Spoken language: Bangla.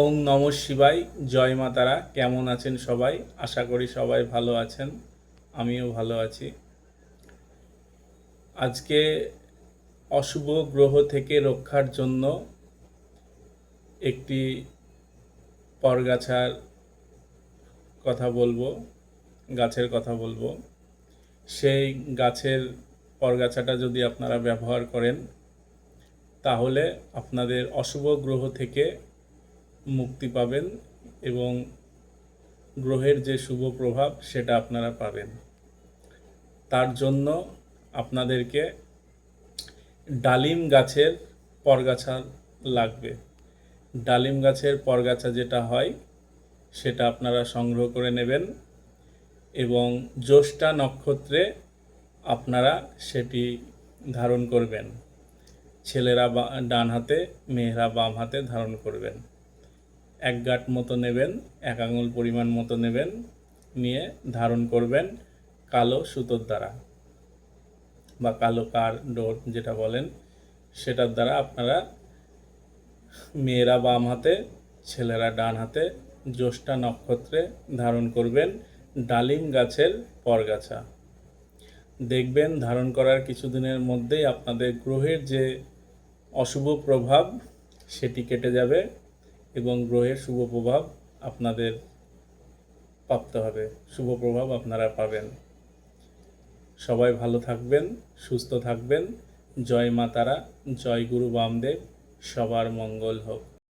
ওং নমঃ শিবায়। জয় মা তারা। কেমন আছেন সবাই? আশা করি সবাই ভালো আছেন, আমিও ভালো আছি। আজকে অশুভ গ্রহ থেকে রক্ষার জন্য একটি পরগাছার কথা বলবো, গাছের কথা বলবো। সেই গাছের পরগাছাটা যদি আপনারা ব্যবহার করেন তাহলে আপনাদের অশুভ গ্রহ থেকে মুক্তি পাবেন এবং গ্রহের যে শুভ প্রভাব সেটা আপনারা পাবেন। তার জন্য আপনাদেরকে ডালিম গাছের পরগাছা লাগবে। ডালিম গাছের পরগাছা যেটা হয় সেটা আপনারা সংগ্রহ করে নেবেন এবং জ্যৈষ্ঠা নক্ষত্রে আপনারা সেটি ধারণ করবেন। ছেলেরা ডান হাতে, মেয়েরা বাম হাতে ধারণ করবেন। 1 গাঁট মতো নেবেন, 1 আঙুল পরিমাণ মতো নেবেন, নিয়ে ধারণ করবেন কালো সুতোর দ্বারা বা কালো কার ডোর যেটা বলেন সেটার দ্বারা আপনারা মেয়েরা বাম হাতে, ছেলেরা ডান হাতে জ্যৈষ্ঠা নক্ষত্রে ধারণ করবেন ডালিম গাছের পরগাছা। দেখবেন ধারণ করার কিছুদিনের মধ্যেই আপনাদের গ্রহের যে অশুভ প্রভাব সেটি কেটে যাবে এবং গ্রহের শুভ প্রভাব আপনাদের প্রাপ্ত হবে, শুভ প্রভাব আপনারা পাবেন। সবাই ভালো থাকবেন, সুস্থ থাকবেন। জয় মা তারা, জয় গুরু বামদেব। সবার মঙ্গল হোক।